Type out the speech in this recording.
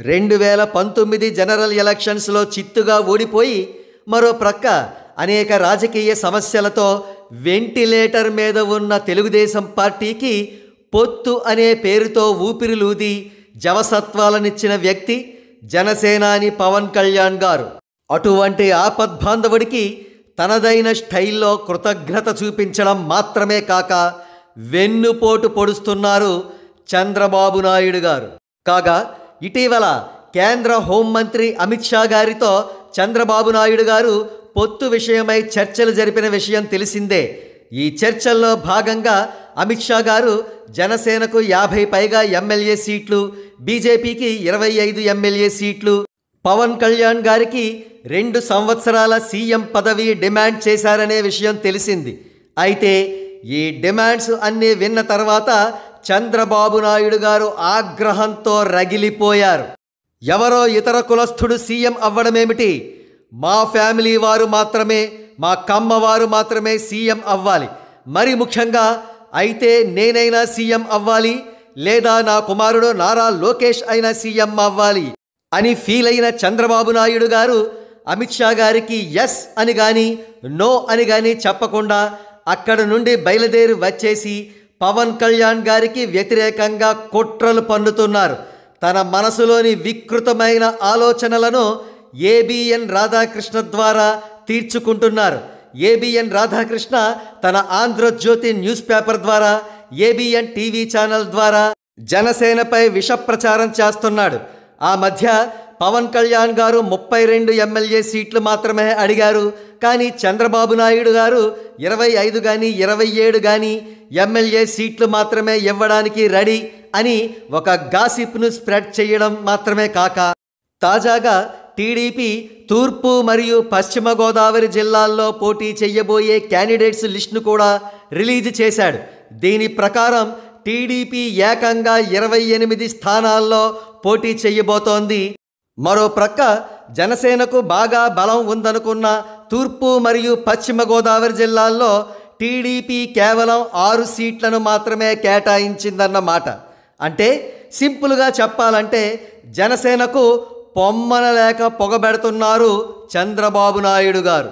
2019 general ఎలక్షన్స్లో చిత్తుగా ఓడిపోయి మరో ప్రక్క అనేక రాజకీయ సమస్యలతో వెంటిలేటర్ మీద ఉన్న తెలుగుదేశం పార్టీకి పొత్తు అనే పేరుతో ఊపిరిలూది జవసత్వాలనిచ్చిన వ్యక్తి జనసేనాని పవన్ కళ్యాణ్ గారు. అటువంటి ఆపద్బాంధవుడికి తనదైన స్టైల్లో కృతజ్ఞత చూపించడం మాత్రమే కాక వెన్నుపోటు పొడుస్తున్నారు చంద్రబాబు నాయుడు గారు. కాగా ఇటీవల కేంద్ర హోంమంత్రి అమిత్ షా గారితో చంద్రబాబు నాయుడు గారు పొత్తు విషయమై చర్చలు జరిపిన విషయం తెలిసిందే. ఈ చర్చల్లో భాగంగా అమిత్ షా గారు జనసేనకు 50 పైగా ఎమ్మెల్యే సీట్లు, బీజేపీకి 25 ఎమ్మెల్యే సీట్లు, పవన్ కళ్యాణ్ గారికి 2 సంవత్సరాల సీఎం పదవి డిమాండ్ చేశారనే విషయం తెలిసింది. అయితే ఈ డిమాండ్స్ అన్నీ విన్న తర్వాత చంద్రబాబు నాయుడు గారు ఆగ్రహంతో రగిలిపోయారు. ఎవరో ఇతర కులస్థుడు సీఎం అవ్వడమేమిటి, మా ఫ్యామిలీ వారు మాత్రమే, మా కమ్మవారు మాత్రమే సీఎం అవ్వాలి, మరి ముఖ్యంగా అయితే నేనైనా సీఎం అవ్వాలి, లేదా నా కుమారుడు నారా లోకేష్ అయినా సీఎం అవ్వాలి అని ఫీల్ అయిన చంద్రబాబు నాయుడు గారు అమిత్ షా గారికి ఎస్ అని కానీ నో అని కానీ చెప్పకుండా అక్కడ నుండి బయలుదేరి వచ్చేసి పవన్ కళ్యాణ్ గారికి వ్యతిరేకంగా కుట్రలు పన్నుతున్నారు. తన మనసులోని వికృతమైన ఆలోచనలను ఏబిఎన్ రాధాకృష్ణ ద్వారా తీర్చుకుంటున్నారు. ఏబిఎన్ రాధాకృష్ణ తన ఆంధ్రజ్యోతి న్యూస్ పేపర్ ద్వారా, ఏబిఎన్ టీవీ ఛానల్ ద్వారా జనసేనపై విష ప్రచారం చేస్తున్నాడు. ఆ మధ్య పవన్ కళ్యాణ్ గారు 32 ఎమ్మెల్యే సీట్లు మాత్రమే అడిగారు, కానీ చంద్రబాబు నాయుడు గారు 25 కానీ 27 కానీ ఎమ్మెల్యే సీట్లు మాత్రమే ఇవ్వడానికి రెడీ అని ఒక గాసిప్ను స్ప్రెడ్ చేయడం మాత్రమే కాక తాజాగా టీడీపీ తూర్పు మరియు పశ్చిమ గోదావరి జిల్లాల్లో పోటీ చేయబోయే క్యాండిడేట్స్ లిస్టును కూడా రిలీజ్ చేశాడు. దీని ప్రకారం టీడీపీ ఏకంగా 28 స్థానాల్లో పోటీ చేయబోతోంది. మరో ప్రక్క జనసేనకు బాగా బలం ఉందనుకున్న తూర్పు మరియు పశ్చిమ గోదావరి జిల్లాల్లో టీడీపీ కేవలం 6 సీట్లను మాత్రమే కేటాయించిందన్నమాట. అంటే సింపుల్గా చెప్పాలంటే జనసేనకు పొమ్మన లేక పొగబెడుతున్నారు చంద్రబాబు నాయుడు గారు.